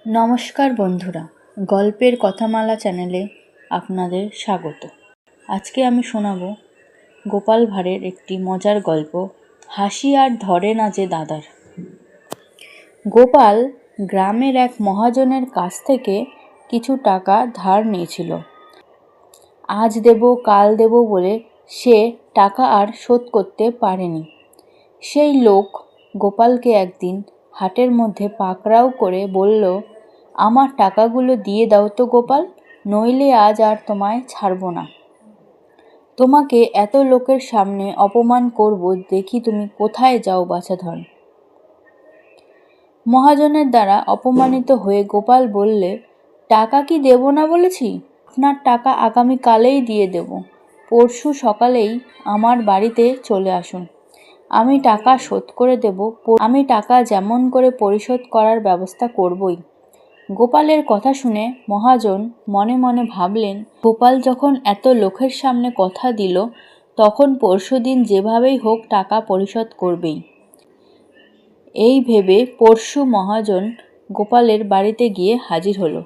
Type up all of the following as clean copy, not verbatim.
নমস্কার বন্ধুরা, গল্পের কথামালা চ্যানেলে আপনাদের স্বাগত। আজকে আমি শোনাব গোপাল ভাঁড়ের একটি মজার গল্প, হাসি আর ধরে না যে দাদার। গোপাল গ্রামের এক মহাজনের কাছ থেকে কিছু টাকা ধার নিয়েছিল। আজ দেব কাল দেব বলে সে টাকা আর শোধ করতে পারেনি। সেই লোক গোপালকে একদিন হাটের মধ্যে পাকড়াও করে বলল, আমার টাকাগুলো দিয়ে দাও তো গোপাল, নইলে আজ আর তোমায় ছাড়ব না। তোমাকে এত লোকের সামনে অপমান করব, দেখি তুমি কোথায় যাও বাছাধন। মহাজনের দ্বারা অপমানিত হয়ে গোপাল বললে, টাকা কি দেব না বলেছি? আপনার টাকা আগামী কালেই দিয়ে দেব। পরশু সকালেই আমার বাড়িতে চলে আসুন, আমি টাকা শোধ করে দেব। আমি টাকা যেমন করে পরিশোধ করার ব্যবস্থা করবই। গোপালের কথা শুনে মহাজন মনে মনে ভাবলেন, গোপাল যখন এত লোকের সামনে কথা দিল, তখন পরশুদিন যেভাবেই হোক টাকা পরিশোধ করবেই। এই ভেবে পরশু মহাজন গোপালের বাড়িতে গিয়ে হাজির হলো।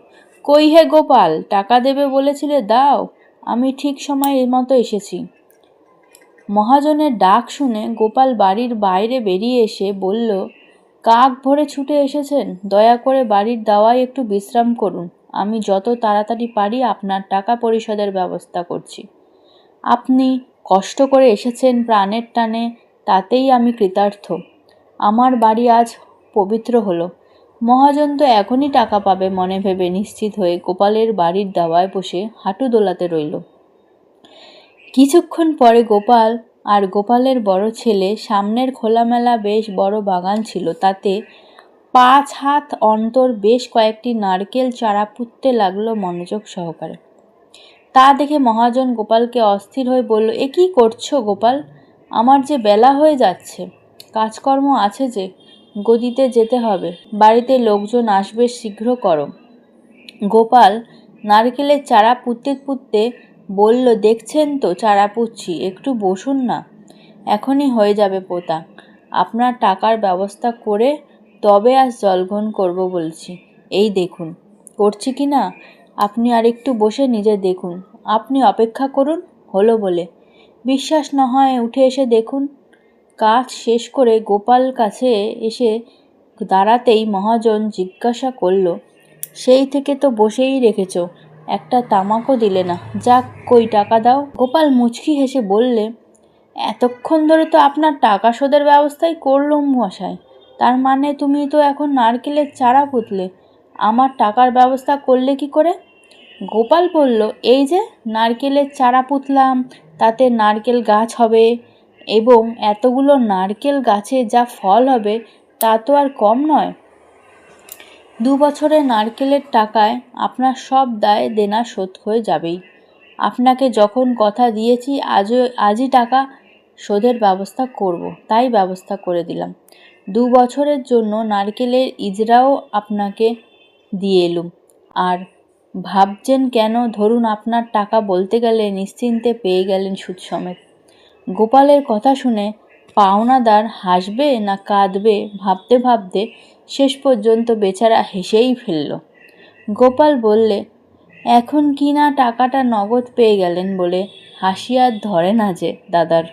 কই হে গোপাল, টাকা দেবে বলেছিলে, দাও, আমি ঠিক সময় মতো এসেছি। মহাজনের ডাক শুনে গোপাল বাড়ির বাইরে বেরিয়ে এসে বলল, কাক ভরে ছুটে এসেছেন, দয়া করে বাড়ির দাওয়ায় একটু বিশ্রাম করুন। আমি যত তাড়াতাড়ি পারি আপনার টাকা পরিশোধের ব্যবস্থা করছি। আপনি কষ্ট করে এসেছেন প্রাণের টানে, তাতেই আমি কৃতার্থ। আমার বাড়ি আজ পবিত্র হলো। মহাজন তো এখনই টাকা পাবে মনে ভেবে নিশ্চিত হয়ে গোপালের বাড়ির দাওয়ায় বসে হাঁটু দোলাতে রইল। কিছুক্ষণ পরে গোপাল আর গোপালের বড় ছেলে সামনের খোলামেলা বেশ বড় বাগান ছিল, তাতে 5 হাত অন্তর বেশ কয়েকটি নারকেল চারা পুঁততে লাগলো মনোযোগ সহকারে। তা দেখে মহাজন গোপালকে অস্থির হয়ে বলল, এ কি করছো গোপাল? আমার যে বেলা হয়ে যাচ্ছে, কাজকর্ম আছে যে, গদিতে যেতে হবে, বাড়িতে লোকজন আসবে, শীঘ্র করো। গোপাল নারকেলের চারা পুঁততে পুঁততে বলল, দেখছেন তো চারা পুঁতছি, একটু বসুন না, এখনই হয়ে যাবে পোতা। আপনার টাকার ব্যবস্থা করে তবে আজ জলগ্রহণ করব বলছি। এই দেখুন করছি কি না, আপনি আর একটু বসে নিজে দেখুন। আপনি অপেক্ষা করুন, হলো বলে। বিশ্বাস না হয় উঠে এসে দেখুন। কাজ শেষ করে গোপাল কাছে এসে দাঁড়াতেই মহাজন জিজ্ঞাসা করল, সেই থেকে তো বসেই রেখেছ, একটা তামাকও দিলে না, যাক কই টাকা দাও। গোপাল মুচকি হেসে বললে, এতক্ষণ ধরে তো আপনার টাকা শোধের ব্যবস্থাই করলুম মশাই, তার মানে তুমি তো এখন নারকেলের চারা পুঁতলে, আমার টাকার ব্যবস্থা করলে কি করে? গোপাল বলল, এই যে নারকেলের চারা পুঁতলাম, তাতে নারকেল গাছ হবে, এবং এতগুলো নারকেল গাছে যা ফল হবে তা তো আর কম নয়। 2 বছরের নারকেলের টাকায় আপনার সব দায় দেনা শোধ হয়ে যাবেই। আপনাকে যখন কথা দিয়েছি আজই টাকা শোধের ব্যবস্থা করব, তাই ব্যবস্থা করে দিলাম। 2 বছরের জন্য নারকেলের ইজরাও আপনাকে দিয়ে এলুম। আর ভাবছেন কেন? ধরুন আপনার টাকা বলতে গেলে নিশ্চিন্তে পেয়ে গেলেন সুদ সমেত। গোপালের কথা শুনে পাওনাদার হাসবে না কাঁদবে ভাবতে ভাবতে শেষ পর্যন্ত বেচারা হেসেই ফেলল। গোপাল বললে, এখন কি না টাকাটা নগদ পেয়ে গেলেন বলে হাসি আর ধরে না যে দাদার।